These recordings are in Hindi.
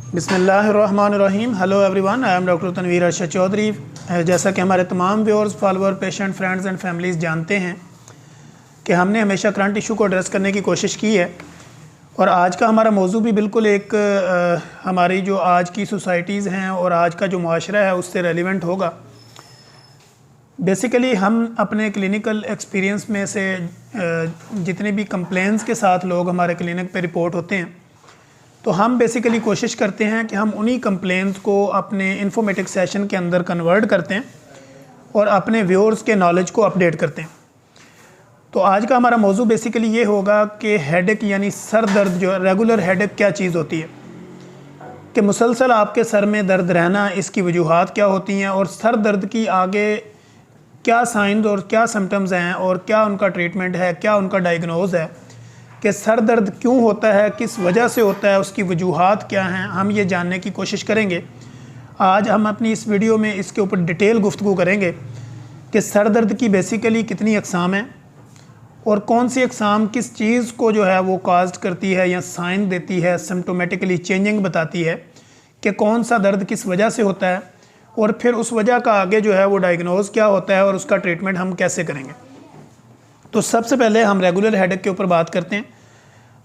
बिस्मिल्लाहिर्रहमानिर्रहीम। Hello everyone, I am doctor Tanveer Arshad Chaudhary. जैसा कि हमारे तमाम viewers, follower, patient, friends and families जानते हैं कि हमने हमेशा करंट इशू को एड्रेस करने की कोशिश की है और आज का हमारा मौजू भी बिल्कुल एक हमारी जो आज की सोसाइटीज़ हैं और आज का जो मुआशरा है उससे रेलिवेंट होगा। बेसिकली हम अपने क्लिनिकल एक्सपीरियंस में से जितने भी कंप्लेंट्स के साथ लोग हमारे क्लिनिक पे रिपोर्ट होते हैं तो हम बेसिकली कोशिश करते हैं कि हम उन्हीं कंप्लेंट्स को अपने इन्फॉर्मेटिव सेशन के अंदर कन्वर्ट करते हैं और अपने व्यूअर्स के नॉलेज को अपडेट करते हैं। तो आज का हमारा मौजू बेसिकली ये होगा कि हेडेक यानी सर दर्द, जो रेगुलर हेडेक क्या चीज़ होती है, कि मुसलसल आपके सर में दर्द रहना, इसकी वजूहात क्या होती हैं और सर दर्द की आगे क्या साइंस और क्या सिम्टम्स हैं और क्या उनका ट्रीटमेंट है, क्या उनका डायग्नोज है, कि सर दर्द क्यों होता है, किस वजह से होता है, उसकी वजूहात क्या हैं, हम ये जानने की कोशिश करेंगे। आज हम अपनी इस वीडियो में इसके ऊपर डिटेल गुफ्तगू करेंगे कि सर दर्द की बेसिकली कितनी अक़साम हैं और कौन सी अक़साम किस चीज़ को जो है वो काज करती है या साइन देती है, सिम्टोमेटिकली चेंजिंग बताती है कि कौन सा दर्द किस वजह से होता है और फिर उस वजह का आगे जो है वो डायग्नोज क्या होता है और उसका ट्रीटमेंट हम कैसे करेंगे। तो सबसे पहले हम रेगुलर हेडेक के ऊपर बात करते हैं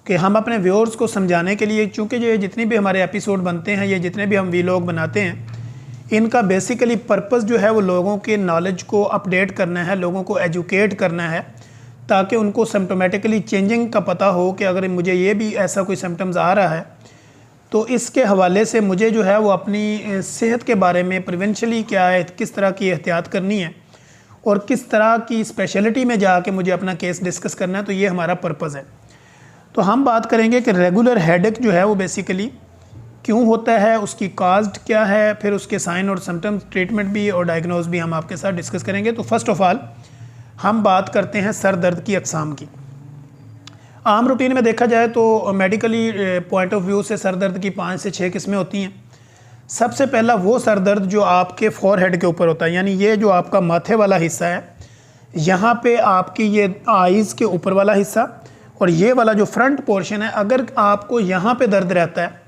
कि हम अपने व्यूअर्स को समझाने के लिए, चूँकि ये जितने भी हमारे एपिसोड बनते हैं, ये जितने भी हम वीलॉग बनाते हैं, इनका बेसिकली पर्पस जो है वो लोगों के नॉलेज को अपडेट करना है, लोगों को एजुकेट करना है, ताकि उनको सिम्टोमेटिकली चेंजिंग का पता हो कि अगर मुझे ये भी ऐसा कोई सिम्टम्स आ रहा है तो इसके हवाले से मुझे जो है वो अपनी सेहत के बारे में प्रिवेंशली क्या है, किस तरह की एहतियात करनी है और किस तरह की स्पेशलिटी में जाके मुझे अपना केस डिस्कस करना है। तो ये हमारा पर्पज़ है। तो हम बात करेंगे कि रेगुलर हेडेक जो है वो बेसिकली क्यों होता है, उसकी कास्ट क्या है, फिर उसके साइन और सिम्टम्स, ट्रीटमेंट भी और डायग्नोज भी हम आपके साथ डिस्कस करेंगे। तो फर्स्ट ऑफ़ ऑल हम बात करते हैं सर दर्द की अक़साम की। आम रूटीन में देखा जाए तो मेडिकली पॉइंट ऑफ व्यू से सर दर्द की 5 से 6 किस्में होती हैं। सबसे पहला वो सर दर्द जो आपके फोरहेड के ऊपर होता है, यानी ये जो आपका माथे वाला हिस्सा है, यहाँ पे आपकी ये आईज़ के ऊपर वाला हिस्सा और ये वाला जो फ्रंट पोर्शन है, अगर आपको यहाँ पे दर्द रहता है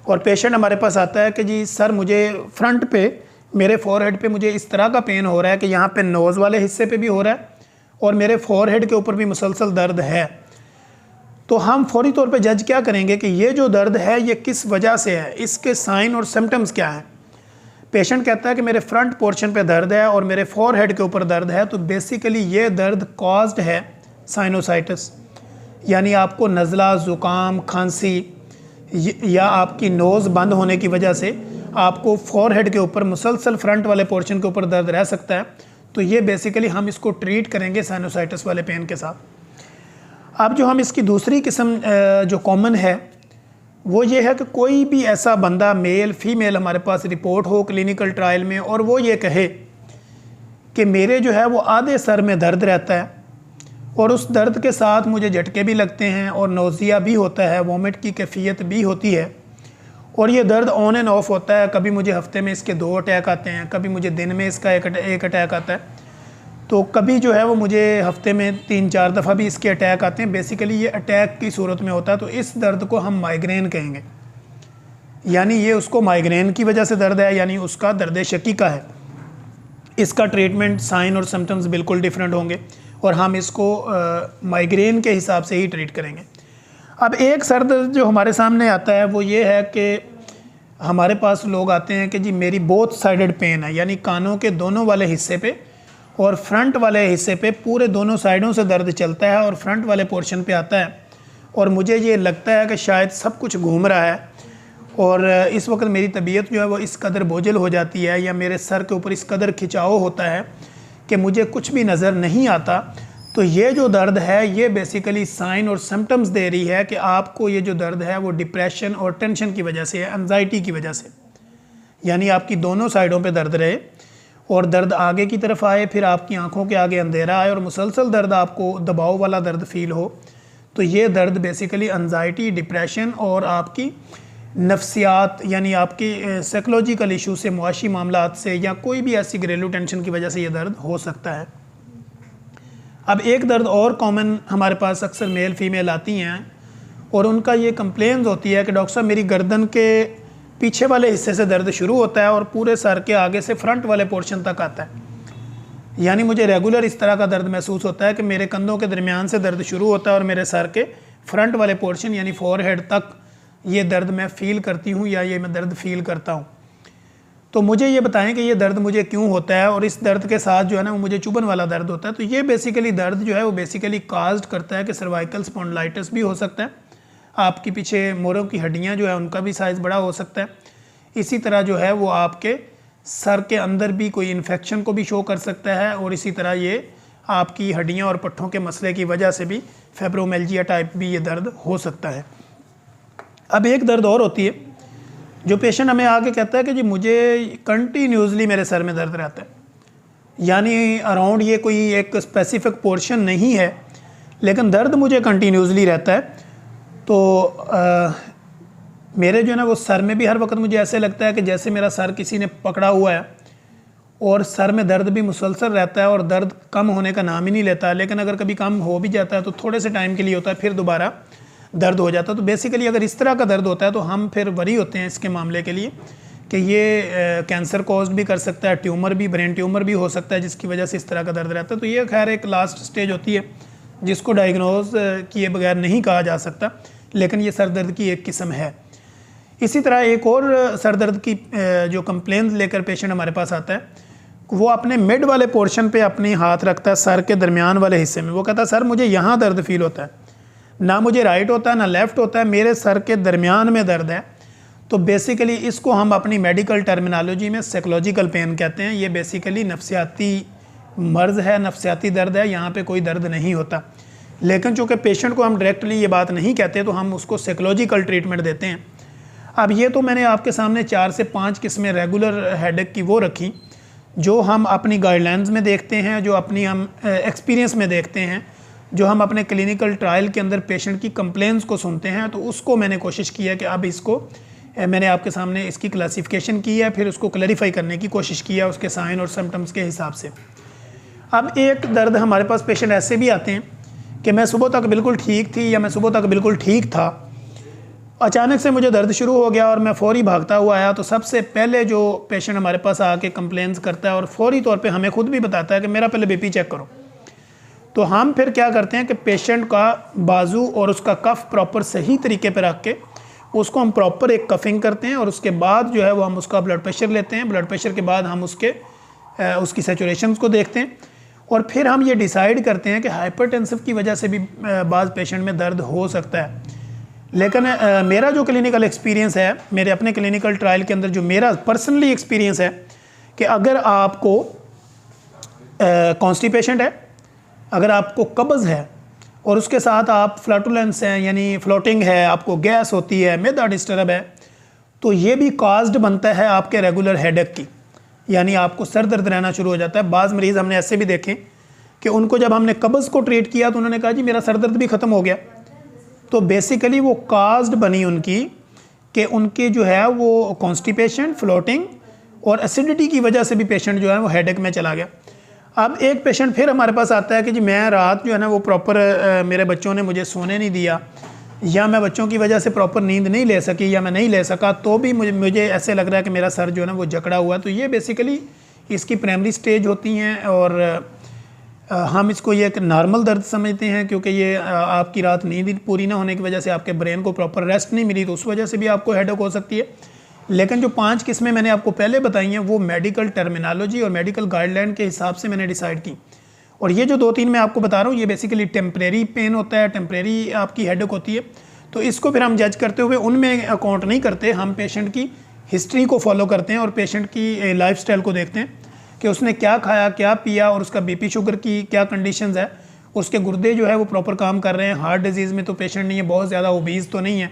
और पेशेंट हमारे पास आता है कि जी सर मुझे फ्रंट पे, मेरे फोरहेड पे मुझे इस तरह का पेन हो रहा है कि यहाँ पे नोज़ वाले हिस्से पे भी हो रहा है और मेरे फोरहेड के ऊपर भी मुसलसल दर्द है, तो हम फौरी तौर पे जज क्या करेंगे कि ये जो दर्द है ये किस वजह से है, इसके साइन और सिम्टम्स क्या हैं। पेशेंट कहता है कि मेरे फ्रंट पोर्शन पे दर्द है और मेरे फोरहेड के ऊपर दर्द है, तो बेसिकली ये दर्द कॉज्ड है साइनोसाइटिस, यानी आपको नज़ला, ज़ुकाम, खांसी या आपकी नोज़ बंद होने की वजह से आपको फोरहेड के ऊपर मुसलसल फ्रंट वाले पोर्शन के ऊपर दर्द रह सकता है। तो ये बेसिकली हम इसको ट्रीट करेंगे साइनोसाइटिस वाले पेन के साथ। अब जो हम इसकी दूसरी किस्म जो कॉमन है वो ये है कि कोई भी ऐसा बंदा, मेल फीमेल, हमारे पास रिपोर्ट हो क्लिनिकल ट्रायल में और वो ये कहे कि मेरे जो है वो आधे सर में दर्द रहता है और उस दर्द के साथ मुझे झटके भी लगते हैं और नोज़िया भी होता है, वॉमिट की कैफियत भी होती है और ये दर्द ऑन एंड ऑफ होता है। कभी मुझे हफ्ते में इसके 2 अटैक आते हैं, कभी मुझे दिन में इसका एक अटैक आता है, तो कभी जो है वो मुझे हफ्ते में 3-4 दफ़ा भी इसके अटैक आते हैं। बेसिकली ये अटैक की सूरत में होता है। तो इस दर्द को हम माइग्रेन कहेंगे, यानी ये उसको माइग्रेन की वजह से दर्द है, यानी उसका दर्द शकीका है। इसका ट्रीटमेंट, साइन और सिम्टम्स बिल्कुल डिफरेंट होंगे और हम इसको माइग्रेन के हिसाब से ही ट्रीट करेंगे। अब एक सर दर्द जो हमारे सामने आता है वो ये है कि हमारे पास लोग आते हैं कि जी मेरी बोथ साइडेड पेन है, यानी कानों के दोनों वाले हिस्से पे और फ्रंट वाले हिस्से पे पूरे दोनों साइडों से दर्द चलता है और फ्रंट वाले पोर्शन पे आता है और मुझे ये लगता है कि शायद सब कुछ घूम रहा है और इस वक्त मेरी तबीयत जो है वो इस कदर बोझल हो जाती है या मेरे सर के ऊपर इस कदर खिंचाव होता है कि मुझे कुछ भी नज़र नहीं आता। तो ये जो दर्द है ये बेसिकली साइन और सिम्टम्स दे रही है कि आपको ये जो दर्द है वो डिप्रेशन और टेंशन की वजह से है, एंजाइटी की वजह से, यानी आपकी दोनों साइडों पे दर्द रहे और दर्द आगे की तरफ आए, फिर आपकी आंखों के आगे अंधेरा आए और मुसलसल दर्द, आपको दबाव वाला दर्द फील हो। तो ये दर्द बेसिकली एंजाइटी, डिप्रेशन और आपकी नफ्सियात, यानी आपकी साइकोलॉजिकल इशू से, मुआशी मामलात से या कोई भी ऐसी घरेलू टेंशन की वजह से ये दर्द हो सकता है। अब एक दर्द और कॉमन हमारे पास अक्सर मेल फीमेल आती हैं और उनका ये कंप्लेंस होती है कि डॉक्टर साहब मेरी गर्दन के पीछे वाले हिस्से से दर्द शुरू होता है और पूरे सर के आगे से फ्रंट वाले पोर्शन तक आता है। यानी मुझे रेगुलर इस तरह का दर्द महसूस होता है कि मेरे कंधों के दरमियान से दर्द शुरू होता है और मेरे सर के फ्रंट वाले पोर्शन यानी फोरहेड तक ये दर्द मैं फ़ील करती हूँ या ये मैं दर्द फ़ील करता हूँ। तो मुझे ये बताएं कि ये दर्द मुझे क्यों होता है और इस दर्द के साथ जो है ना वो मुझे चुभन वाला दर्द होता है। तो ये बेसिकली दर्द जो है वो बेसिकली काज्ड करता है कि सर्वाइकल स्पॉन्डिलाइटिस भी हो सकता है, आपकी पीछे मोरों की हड्डियाँ जो है उनका भी साइज़ बड़ा हो सकता है। इसी तरह जो है वो आपके सर के अंदर भी कोई इन्फेक्शन को भी शो कर सकता है और इसी तरह ये आपकी हड्डियाँ और पट्ठों के मसले की वजह से भी फाइब्रोमियल्जिया टाइप भी ये दर्द हो सकता है। अब एक दर्द और होती है जो पेशेंट हमें आके कहता है कि जी मुझे कंटिन्यूसली मेरे सर में दर्द रहता है, यानी अराउंड ये कोई एक स्पेसिफिक पोर्शन नहीं है लेकिन दर्द मुझे कंटिन्यूसली रहता है। तो मेरे जो है ना वो सर में भी हर वक्त मुझे ऐसे लगता है कि जैसे मेरा सर किसी ने पकड़ा हुआ है और सर में दर्द भी मुसलसल रहता है और दर्द कम होने का नाम ही नहीं लेता। लेकिन अगर कभी कम हो भी जाता है तो थोड़े से टाइम के लिए होता है, फिर दोबारा दर्द हो जाता है। तो बेसिकली अगर इस तरह का दर्द होता है तो हम फिर वरी होते हैं इसके मामले के लिए कि ये कैंसर कॉज भी कर सकता है, ट्यूमर भी, ब्रेन ट्यूमर भी हो सकता है जिसकी वजह से इस तरह का दर्द रहता है। तो ये खैर एक लास्ट स्टेज होती है जिसको डायग्नोज किए बगैर नहीं कहा जा सकता, लेकिन ये सर दर्द की एक किस्म है। इसी तरह एक और सर दर्द की जो कंप्लेंट लेकर पेशेंट हमारे पास आता है वो अपने मिड वाले पोर्शन पे अपनी हाथ रखता है सर के दरमियान वाले हिस्से में। वो कहता है सर मुझे यहाँ दर्द फील होता है, ना मुझे राइट होता है ना लेफ़्ट होता है, मेरे सर के दरमियान में दर्द है। तो बेसिकली इसको हम अपनी मेडिकल टर्मिनोलॉजी में साइकोलॉजिकल पेन कहते हैं। ये बेसिकली नफ्सियाती मर्ज़ है, नफ्सियाती दर्द है, यहाँ पे कोई दर्द नहीं होता। लेकिन चूँकि पेशेंट को हम डायरेक्टली ये बात नहीं कहते तो हम उसको साइकोलॉजिकल ट्रीटमेंट देते हैं। अब ये तो मैंने आपके सामने 4 से 5 किस्में रेगुलर हेडेक की वो रखी जो हम अपनी गाइडलाइंस में देखते हैं, जो अपनी हम एक्सपीरियंस में देखते हैं, जो हम अपने क्लिनिकल ट्रायल के अंदर पेशेंट की कंप्लेंट्स को सुनते हैं। तो उसको मैंने कोशिश की है कि अब इसको मैंने आपके सामने इसकी क्लासिफिकेशन की है, फिर उसको क्लैरिफाई करने की कोशिश की है उसके साइन और सिम्टम्स के हिसाब से। अब एक दर्द हमारे पास पेशेंट ऐसे भी आते हैं कि मैं सुबह तक बिल्कुल ठीक थी या मैं सुबह तक बिल्कुल ठीक था, अचानक से मुझे दर्द शुरू हो गया और मैं फ़ौरी भागता हुआ आया। तो सबसे पहले जो पेशेंट हमारे पास आके कंप्लेंट्स करता है और फ़ौरी तौर पे हमें खुद भी बताता है कि मेरा पहले बीपी चेक करो, तो हम फिर क्या करते हैं कि पेशेंट का बाजू और उसका कफ़ प्रॉपर सही तरीके पर रख के उसको हम प्रॉपर एक कफिंग करते हैं और उसके बाद जो है वो हम उसका ब्लड प्रेशर लेते हैं। ब्लड प्रेशर के बाद हम उसकी सैचुरेशंस को देखते हैं और फिर हम ये डिसाइड करते हैं कि हाइपरटेंसिव की वजह से भी बाज़ पेशेंट में दर्द हो सकता है। लेकिन मेरा जो क्लिनिकल एक्सपीरियंस है, मेरे अपने क्लिनिकल ट्रायल के अंदर जो मेरा पर्सनली एक्सपीरियंस है कि अगर आपको कॉन्स्टिपेशन है, अगर आपको कब्ज़ है और उसके साथ आप फ्लैटुलेंस हैं यानी फ्लोटिंग है, आपको गैस होती है, मैदा डिस्टर्ब है, तो ये भी काज्ड बनता है आपके रेगुलर हेडेक की, यानी आपको सर दर्द रहना शुरू हो जाता है। बाज़ मरीज़ हमने ऐसे भी देखे कि उनको जब हमने कब्ज़ को ट्रीट किया तो उन्होंने कहा जी मेरा सर दर्द भी ख़त्म हो गया। तो बेसिकली वो काज्ड बनी उनकी कि उनके जो है वो कॉन्स्टिपेशन, फ्लोटिंग और एसिडिटी की वजह से भी पेशेंट जो है वो हेडेक में चला गया। अब एक पेशेंट फिर हमारे पास आता है कि जी मैं रात जो है ना वो प्रॉपर मेरे बच्चों ने मुझे सोने नहीं दिया या मैं बच्चों की वजह से प्रॉपर नींद नहीं ले सकी या मैं नहीं ले सका, तो भी मुझे ऐसे लग रहा है कि मेरा सर जो है ना वो जकड़ा हुआ है। तो ये बेसिकली इसकी प्राइमरी स्टेज होती हैं और हम इसको ये एक नॉर्मल दर्द समझते हैं क्योंकि ये आपकी रात नींद पूरी ना होने की वजह से आपके ब्रेन को प्रॉपर रेस्ट नहीं मिली, तो उस वजह से भी आपको हेडेक हो सकती है। लेकिन जो 5 किस्में मैंने आपको पहले बताई हैं वो मेडिकल टर्मिनोलॉजी और मेडिकल गाइडलाइन के हिसाब से मैंने डिसाइड की। और ये जो 2-3 मैं आपको बता रहा हूँ ये बेसिकली टेम्परेरी पेन होता है, टेम्परेरी आपकी हेडेक होती है। तो इसको फिर हम जज करते हुए उनमें अकाउंट नहीं करते, हम पेशेंट की हिस्ट्री को फॉलो करते हैं और पेशेंट की लाइफस्टाइल को देखते हैं कि उसने क्या खाया, क्या पिया और उसका बीपी शुगर की क्या कंडीशंस है, उसके गुर्दे जो है वो प्रॉपर काम कर रहे हैं, हार्ट डिजीज़ में तो पेशेंट नहीं है, बहुत ज़्यादा ओबीज़ तो नहीं है।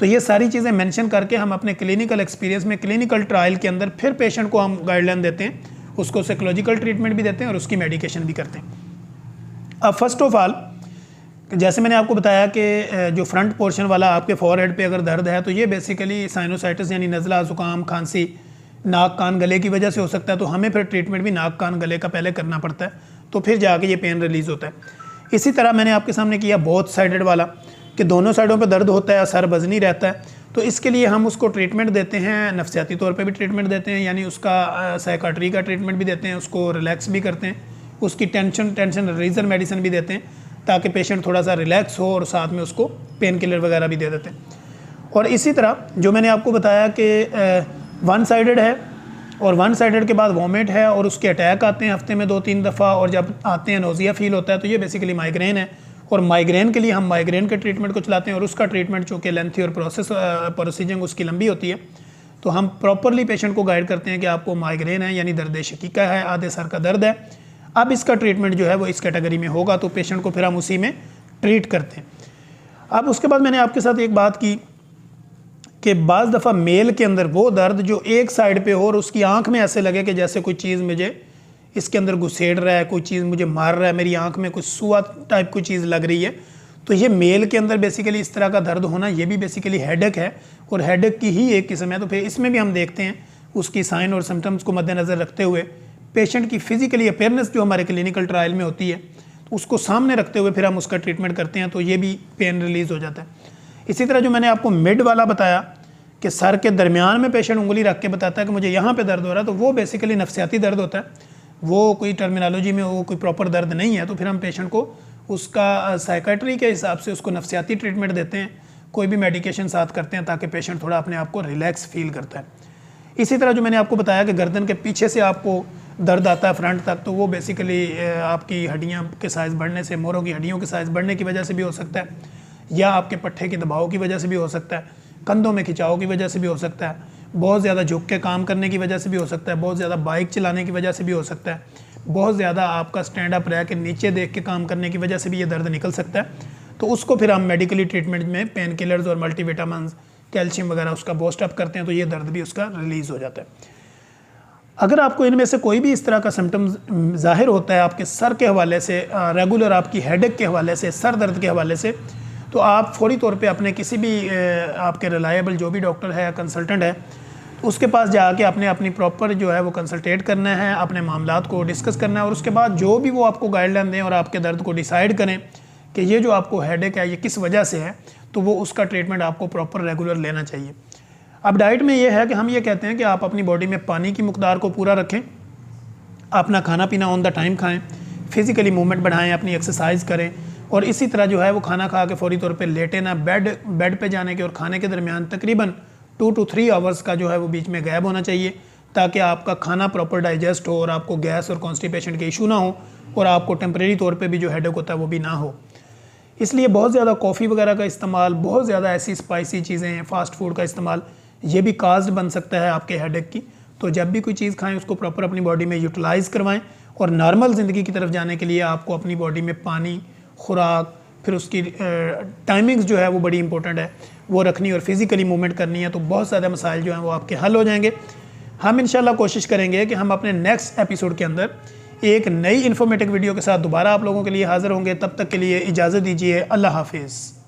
तो ये सारी चीज़ें मेंशन करके हम अपने क्लिनिकल एक्सपीरियंस में क्लिनिकल ट्रायल के अंदर फिर पेशेंट को हम गाइडलाइन देते हैं, उसको साइकोलॉजिकल ट्रीटमेंट भी देते हैं और उसकी मेडिकेशन भी करते हैं। अब फर्स्ट ऑफ ऑल जैसे मैंने आपको बताया कि जो फ्रंट पोर्शन वाला आपके फॉरहेड पे अगर दर्द है तो ये बेसिकली साइनोसाइटिस यानी नज़ला, ज़ुकाम, खांसी, नाक कान गले की वजह से हो सकता है। तो हमें फिर ट्रीटमेंट भी नाक कान गले का पहले करना पड़ता है, तो फिर जाके ये पेन रिलीज़ होता है। इसी तरह मैंने आपके सामने किया बोथ साइडेड वाला कि दोनों साइडों पे दर्द होता है, सर वजनी रहता है। तो इसके लिए हम उसको ट्रीटमेंट देते हैं, नफ्सियाती तौर पे भी ट्रीटमेंट देते हैं, यानी उसका साइकाट्री का ट्रीटमेंट भी देते हैं, उसको रिलैक्स भी करते हैं, उसकी टेंशन रिलीजर मेडिसिन भी देते हैं ताकि पेशेंट थोड़ा सा रिलैक्स हो, और साथ में उसको पेन किलर वगैरह भी दे देते हैं। और इसी तरह जो मैंने आपको बताया कि वन साइडेड है, और वन साइडेड के बाद वॉमिट है, और उसके अटैक आते हैं हफ्ते में 2-3 दफ़ा, और जब आते हैं नोज़िया फील होता है, तो ये बेसिकली माइग्रेन है। और माइग्रेन के लिए हम माइग्रेन के ट्रीटमेंट को चलाते हैं, और उसका ट्रीटमेंट चूँकि लेंथी और प्रोसीजिंग उसकी लंबी होती है, तो हम प्रॉपरली पेशेंट को गाइड करते हैं कि आपको माइग्रेन है, यानी दर्द शकीका है, आधे सर का दर्द है, अब इसका ट्रीटमेंट जो है वो इस कैटेगरी में होगा, तो पेशेंट को फिर हम उसी में ट्रीट करते हैं। अब उसके बाद मैंने आपके साथ एक बात की कि बाज़ दफ़ा मेल के अंदर वो दर्द जो एक साइड पे हो और उसकी आंख में ऐसे लगे कि जैसे कोई चीज़ मुझे इसके अंदर घुसेड़ रहा है, कोई चीज़ मुझे मार रहा है, मेरी आंख में कुछ सुआ टाइप कोई चीज़ लग रही है, तो ये मेल के अंदर बेसिकली इस तरह का दर्द होना, ये भी बेसिकली हेडेक है, और हेडेक की ही एक किस्म है। तो फिर इसमें भी हम देखते हैं उसकी साइन और सिम्टम्स को मद्देनज़र रखते हुए पेशेंट की फ़िज़िकली अपीयरेंस जो हमारे क्लिनिकल ट्रायल में होती है, तो उसको सामने रखते हुए फिर हम उसका ट्रीटमेंट करते हैं, तो ये भी पेन रिलीज़ हो जाता है। इसी तरह जो मैंने आपको मिड वाला बताया कि सर के दरमियान में पेशेंट उंगली रख के बताता है कि मुझे यहाँ पे दर्द हो रहा है, तो वो बेसिकली नफ्सियाती दर्द होता है, वो कोई टर्मिनोलॉजी में वो कोई प्रॉपर दर्द नहीं है। तो फिर हम पेशेंट को उसका साइकाट्री के हिसाब से उसको नफ्सियाती ट्रीटमेंट देते हैं, कोई भी मेडिकेशन साथ करते हैं ताकि पेशेंट थोड़ा अपने आप को रिलैक्स फील करता है। इसी तरह जो मैंने आपको बताया कि गर्दन के पीछे से आपको दर्द आता है फ्रंट तक, तो वो बेसिकली आपकी हड्डियाँ के साइज़ बढ़ने से, मोरों की हड्डियों के साइज़ बढ़ने की वजह से भी हो सकता है, या आपके पट्टे के दबाव की वजह से भी हो सकता है, कंधों में खिंचाव की वजह से भी हो सकता है, बहुत ज़्यादा झुक के काम करने की वजह से भी हो सकता है, बहुत ज़्यादा बाइक चलाने की वजह से भी हो सकता है, बहुत ज़्यादा आपका स्टैंड अप रह के नीचे देख के काम करने की वजह से भी ये दर्द निकल सकता है। तो उसको फिर हम मेडिकली ट्रीटमेंट में पेन किलर्स और मल्टीविटामिन, कैल्शियम वगैरह उसका बूस्ट अप करते हैं, तो ये दर्द भी उसका रिलीज़ हो जाता है। अगर आपको इनमें से कोई भी इस तरह का सिम्टम्स ज़ाहिर होता है आपके सर के हवाले से, रेगुलर आपकी हेडेक के हवाले से, सर दर्द के हवाले से, तो आप फौरी तौर पे अपने किसी भी आपके रिलायबल जो भी डॉक्टर है, कंसल्टेंट है, उसके पास जाके आपने अपनी प्रॉपर जो है वो कंसल्टेट करना है, अपने मामलात को डिस्कस करना है, और उसके बाद जो भी वो आपको गाइडलाइन दें और आपके दर्द को डिसाइड करें कि ये जो आपको हेडेक है ये किस वजह से है, तो वो उसका ट्रीटमेंट आपको प्रॉपर रेगुलर लेना चाहिए। अब डाइट में ये है कि हम ये कहते हैं कि आप अपनी बॉडी में पानी की मकदार को पूरा रखें, अपना खाना पीना ऑन द टाइम खाएँ, फिज़िकली मूवमेंट बढ़ाएँ, अपनी एक्सरसाइज करें, और इसी तरह जो है वो खाना खा के फौरी तौर पे लेटे ना, बेड पे जाने के और खाने के दरमियान तकरीबन 2 to 3 आवर्स का जो है वो बीच में गैप होना चाहिए, ताकि आपका खाना प्रॉपर डाइजेस्ट हो और आपको गैस और कॉन्स्टिपेशन के इशू ना हो, और आपको टेम्परेरी तौर पे भी जो हेडेक होता है वो भी ना हो। इसलिए बहुत ज़्यादा कॉफ़ी वगैरह का इस्तेमाल, बहुत ज़्यादा ऐसी स्पाइसी चीज़ें हैं, फ़ास्ट फूड का इस्तेमाल, ये भी काज बन सकता है आपके हेडेक की। तो जब भी कोई चीज़ खाएँ उसको प्रॉपर अपनी बॉडी में यूटिलाइज़ करवाएँ, और नॉर्मल ज़िंदगी की तरफ जाने के लिए आपको अपनी बॉडी में पानी, खुराक, फिर उसकी टाइमिंग्स जो है वो बड़ी इंपॉर्टेंट है, वो रखनी और फिज़िकली मूवमेंट करनी है, तो बहुत ज़्यादा मसाइल जो हैं वो आपके हल हो जाएंगे। हम इंशाल्लाह कोशिश करेंगे कि हम अपने नेक्स्ट एपिसोड के अंदर एक नई इन्फॉर्मेटिव वीडियो के साथ दोबारा आप लोगों के लिए हाज़िर होंगे। तब तक के लिए इजाज़त दीजिए। अल्लाह हाफिज़।